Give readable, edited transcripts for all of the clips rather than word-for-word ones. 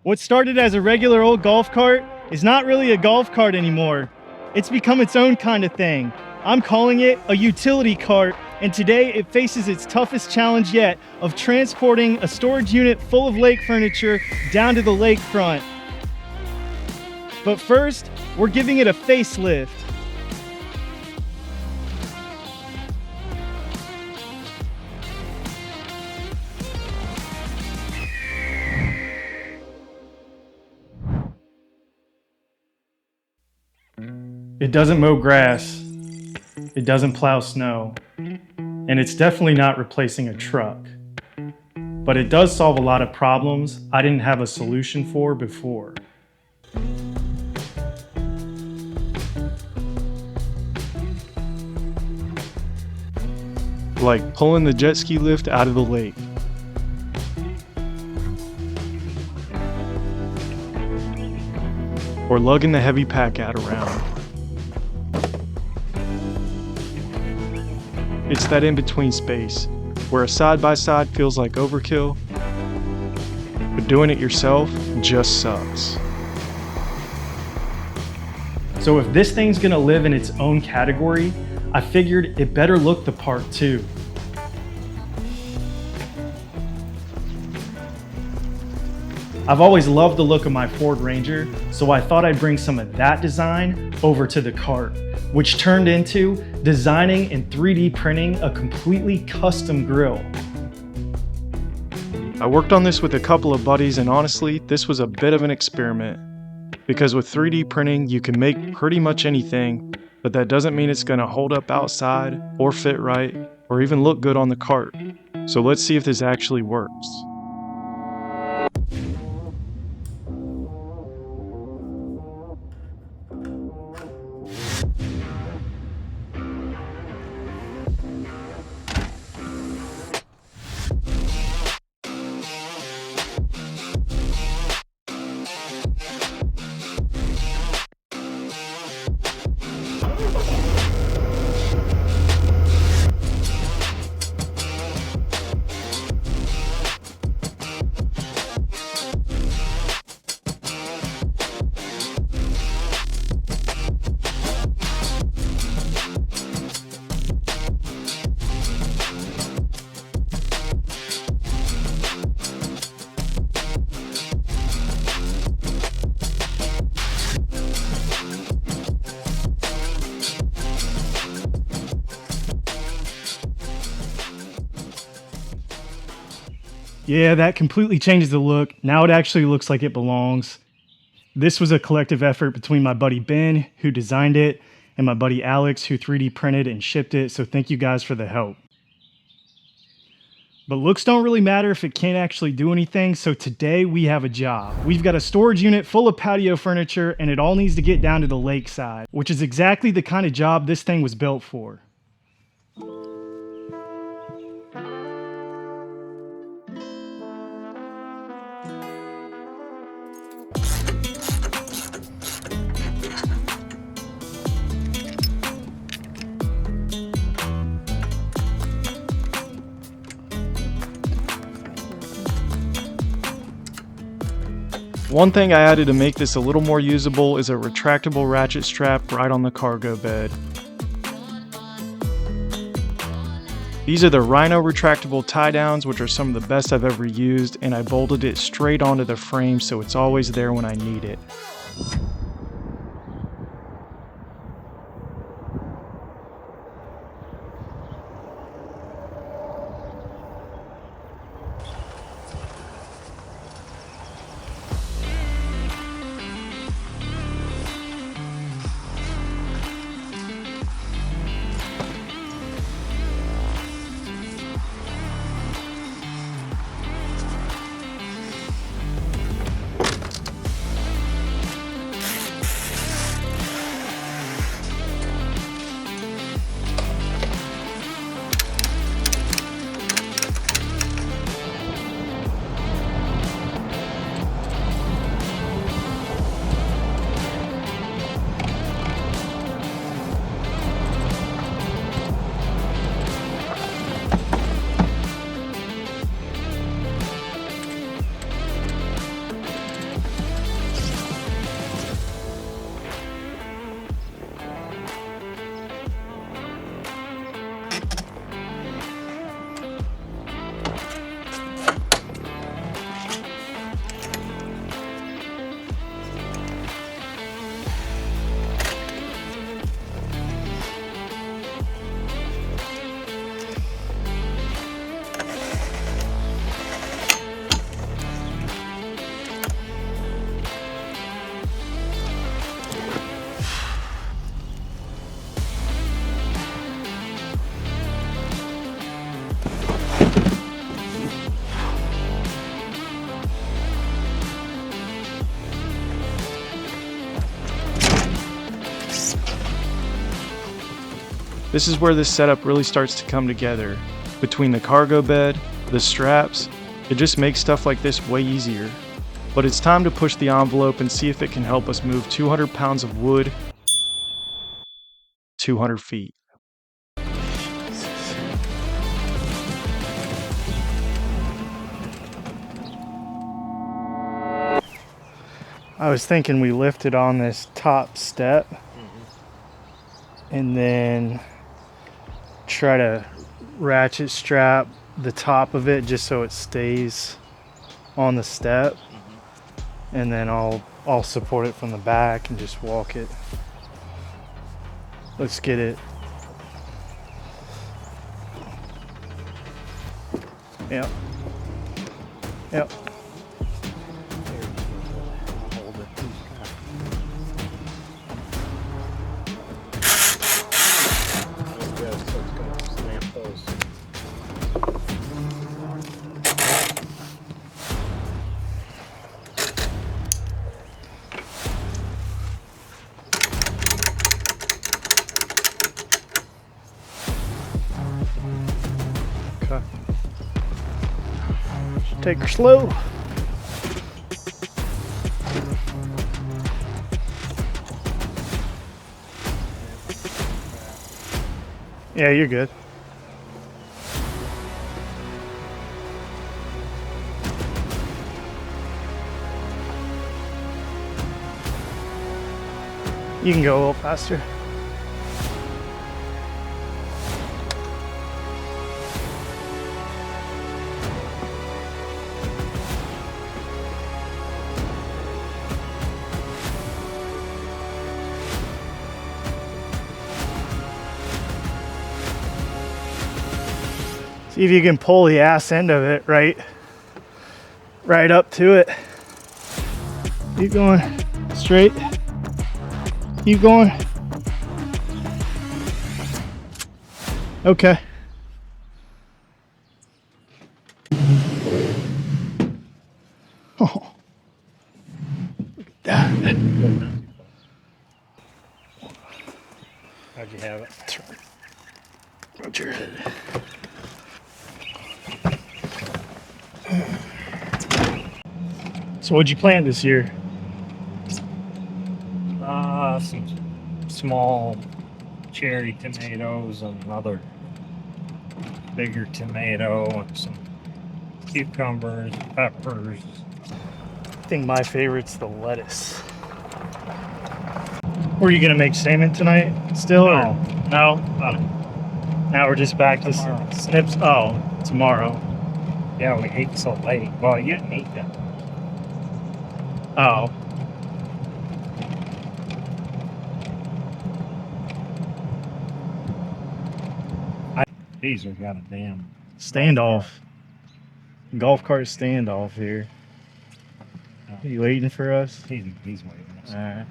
What started as a regular old golf cart is not really a golf cart anymore. It's become its own kind of thing. I'm calling it a utility cart, and today it faces its toughest challenge yet of transporting a storage unit full of lake furniture down to the lakefront. But first, we're giving it a facelift. It doesn't mow grass, it doesn't plow snow, and it's definitely not replacing a truck. But it does solve a lot of problems I didn't have a solution for before. Like pulling the jet ski lift out of the lake. Or lugging the heavy pack out around. It's that in-between space, where a side-by-side feels like overkill, but doing it yourself just sucks. So if this thing's gonna live in its own category, I figured it better look the part too. I've always loved the look of my Ford Ranger, so I thought I'd bring some of that design over to the cart, which turned into designing and 3D printing a completely custom grille. I worked on this with a couple of buddies, and honestly, this was a bit of an experiment. Because with 3D printing, you can make pretty much anything, but that doesn't mean it's gonna hold up outside, or fit right, or even look good on the cart. So let's see if this actually works. Yeah, that completely changes the look. Now it actually looks like it belongs. This was a collective effort between my buddy Ben, who designed it, and my buddy Alex, who 3D printed and shipped it, so thank you guys for the help. But looks don't really matter if it can't actually do anything, so today we have a job. We've got a storage unit full of patio furniture, and it all needs to get down to the lakeside, which is exactly the kind of job this thing was built for. One thing I added to make this a little more usable is a retractable ratchet strap right on the cargo bed. These are the Rhino retractable tie downs, which are some of the best I've ever used, and I bolted it straight onto the frame so it's always there when I need it. This is where this setup really starts to come together. Between the cargo bed, the straps, it just makes stuff like this way easier. But it's time to push the envelope and see if it can help us move 200 pounds of wood 200 feet. I was thinking we lifted on this top step and then try to ratchet strap the top of it just so it stays on the step, and then I'll support it from the back and just walk it. Let's get it. Yep. Yep. Take her slow. Yeah, you're good. You can go a little faster. See if you can pull the ass end of it right up to it. Keep going straight. Keep going. Okay. Oh, look at that. How'd you have it? That's right. Watch your head. So what'd you plant this year? Some small cherry tomatoes and another bigger tomato and some cucumbers, peppers. I think my favorite's the lettuce. Were you gonna make salmon tonight still? No. Or? No? Now we're just back Tomorrow. to snips. Oh, tomorrow. Yeah, we ate so late. Well, you didn't eat them. Oh. These have got a damn Standoff. Golf cart standoff here. Oh. Are you waiting for us? He's waiting. All right.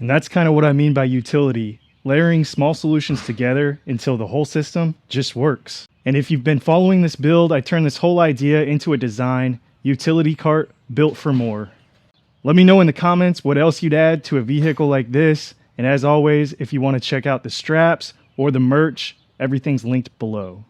And that's kind of what I mean by utility, layering small solutions together until the whole system just works. And if you've been following this build, I turned this whole idea into a design, utility cart built for more. Let me know in the comments what else you'd add to a vehicle like this. And as always, if you want to check out the straps or the merch, everything's linked below.